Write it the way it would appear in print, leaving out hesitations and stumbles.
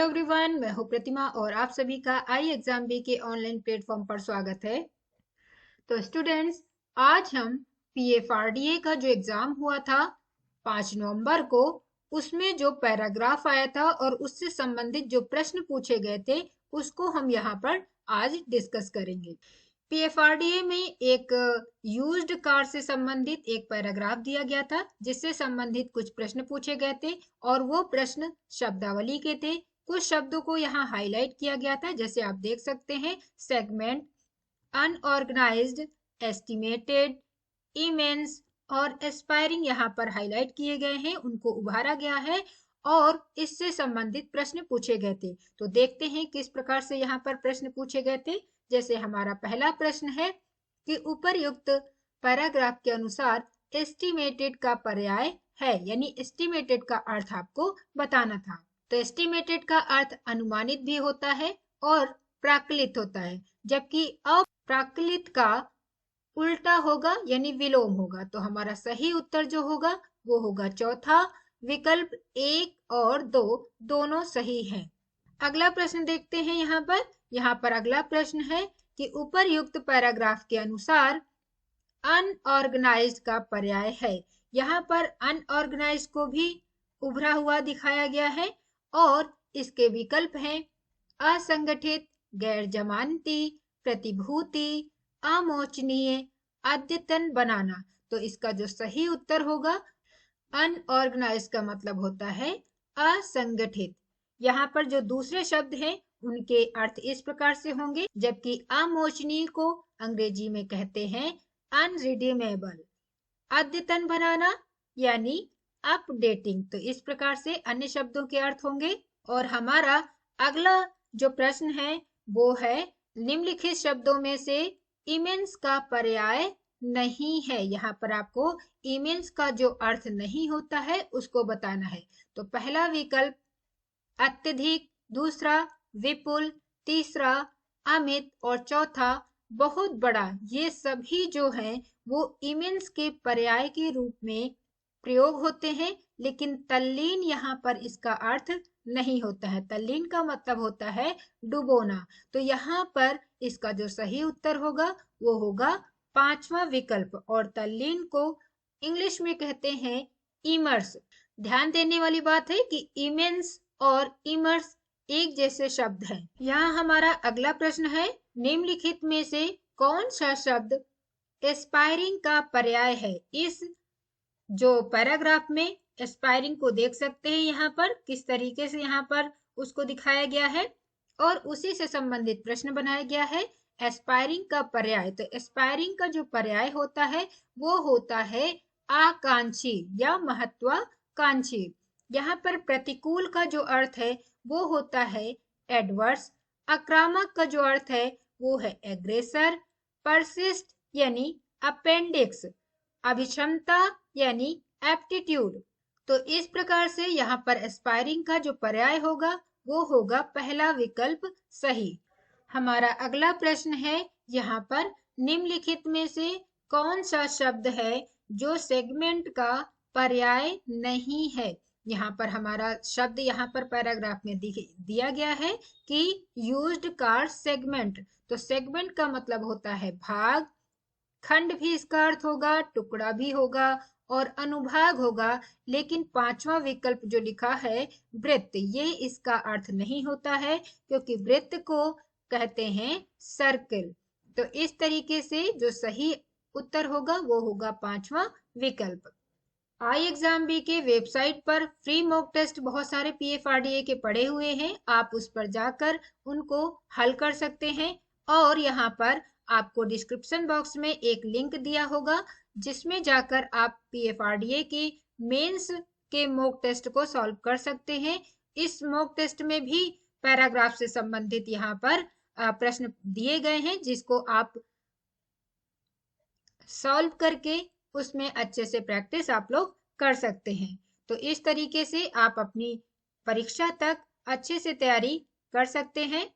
Hello everyone, मैं हूं प्रतिमा और आप सभी का आई एग्जाम बी के ऑनलाइन प्लेटफॉर्म पर स्वागत है। तो स्टूडेंट्स, आज हम पीएफआरडीए का जो एग्जाम हुआ था 5 नवंबर को, उसमें जो पैराग्राफ आया था और उससे संबंधित जो प्रश्न पूछे गए थे उसको हम यहाँ पर आज डिस्कस करेंगे। पीएफआरडीए में एक यूज्ड कार से संबंधित एक पैराग्राफ दिया गया था जिससे संबंधित कुछ प्रश्न पूछे गए थे और वो प्रश्न शब्दावली के थे। कुछ शब्दों को यहाँ हाईलाइट किया गया था, जैसे आप देख सकते हैं सेगमेंट, अनऑर्गेनाइज्ड, एस्टिमेटेड, इमेंस और एस्पायरिंग यहाँ पर हाईलाइट किए गए हैं, उनको उभारा गया है और इससे संबंधित प्रश्न पूछे गए थे। तो देखते हैं किस प्रकार से यहाँ पर प्रश्न पूछे गए थे। जैसे हमारा पहला प्रश्न है कि उपर्युक्त पैराग्राफ के अनुसार एस्टिमेटेड का पर्याय है, यानी एस्टिमेटेड का अर्थ आपको बताना था। तो एस्टिमेटेड का अर्थ अनुमानित भी होता है और प्राक्कलित होता है, जबकि अप्राक्कलित का उल्टा होगा यानी विलोम होगा। तो हमारा सही उत्तर जो होगा वो होगा चौथा विकल्प। 1 और 2 दोनों सही हैं। अगला प्रश्न देखते हैं। यहाँ पर अगला प्रश्न है कि उपर्युक्त पैराग्राफ के अनुसार अनऑर्गेनाइज्ड का पर्याय है। यहाँ पर अनऑर्गेनाइज्ड को भी उभरा हुआ दिखाया गया है और इसके विकल्प हैं असंगठित, गैर जमानती, प्रतिभूति, अमोचनीय, अद्यतन बनाना। तो इसका जो सही उत्तर होगा, अनऑर्गेनाइज्ड का मतलब होता है असंगठित। यहाँ पर जो दूसरे शब्द हैं उनके अर्थ इस प्रकार से होंगे, जबकि अमोचनीय को अंग्रेजी में कहते हैं अनरिडीमेबल। अद्यतन बनाना यानी अपडेटिंग। तो इस प्रकार से अन्य शब्दों के अर्थ होंगे। और हमारा अगला जो प्रश्न है वो है निम्नलिखित शब्दों में से इमेंस का पर्याय नहीं है। यहाँ पर आपको इमेंस का जो अर्थ नहीं होता है उसको बताना है। तो पहला विकल्प अत्यधिक, दूसरा विपुल, तीसरा अमित और चौथा बहुत बड़ा। ये सभी जो हैं वो इमेंस के पर्याय के रूप में प्रयोग होते हैं, लेकिन तल्लीन यहाँ पर इसका अर्थ नहीं होता है। तल्लीन का मतलब होता है डुबोना। तो यहाँ पर इसका जो सही उत्तर होगा वो होगा पांचवा विकल्प। और तल्लीन को इंग्लिश में कहते हैं इमर्स। ध्यान देने वाली बात है कि इमेंस और इमर्स एक जैसे शब्द हैं। यहाँ हमारा अगला प्रश्न है, निम्नलिखित में से कौन सा शब्द एस्पायरिंग का पर्याय है। इस जो पैराग्राफ में एस्पायरिंग को देख सकते हैं यहाँ पर किस तरीके से यहाँ पर उसको दिखाया गया है और उसी से संबंधित प्रश्न बनाया गया है। एस्पायरिंग का पर्याय, तो एस्पायरिंग का जो पर्याय होता है वो होता है आकांक्षी या महत्वाकांक्षी। यहाँ पर प्रतिकूल का जो अर्थ है वो होता है एडवर्स। आक्रामक का जो अर्थ है वो है एग्रेसर। परसिस्ट यानी अपेंडिक्स। अभिक्षमता यानी एप्टीट्यूड। तो इस प्रकार से यहाँ पर एस्पायरिंग का जो पर्याय होगा वो होगा पहला विकल्प सही। हमारा अगला प्रश्न है, यहाँ पर निम्नलिखित में से कौन सा शब्द है जो सेगमेंट का पर्याय नहीं है। यहाँ पर हमारा शब्द यहाँ पर पैराग्राफ में दिया गया है कि यूज्ड कार सेगमेंट। तो सेगमेंट का मतलब होता है भाग, खंड भी इसका अर्थ होगा, टुकड़ा भी होगा और अनुभाग होगा। लेकिन पांचवा विकल्प जो लिखा है वृत्त, ये इसका अर्थ नहीं होता है क्योंकि वृत्त को कहते हैं सर्कल। तो इस तरीके से जो सही उत्तर होगा वो होगा पांचवा विकल्प। आई एग्जाम बी के वेबसाइट पर फ्री मॉक टेस्ट बहुत सारे पीएफआरडीए के पड़े हुए हैं। आप उस पर जाकर उनको हल कर सकते हैं और यहाँ पर आपको डिस्क्रिप्शन बॉक्स में एक लिंक दिया होगा जिसमें जाकर आप पीएफआरडीए की मेंस के मॉक टेस्ट को सॉल्व कर सकते हैं। इस मॉक टेस्ट में भी पैराग्राफ से संबंधित यहाँ पर प्रश्न दिए गए हैं जिसको आप सॉल्व करके उसमें अच्छे से प्रैक्टिस आप लोग कर सकते हैं। तो इस तरीके से आप अपनी परीक्षा तक अच्छे से तैयारी कर सकते हैं।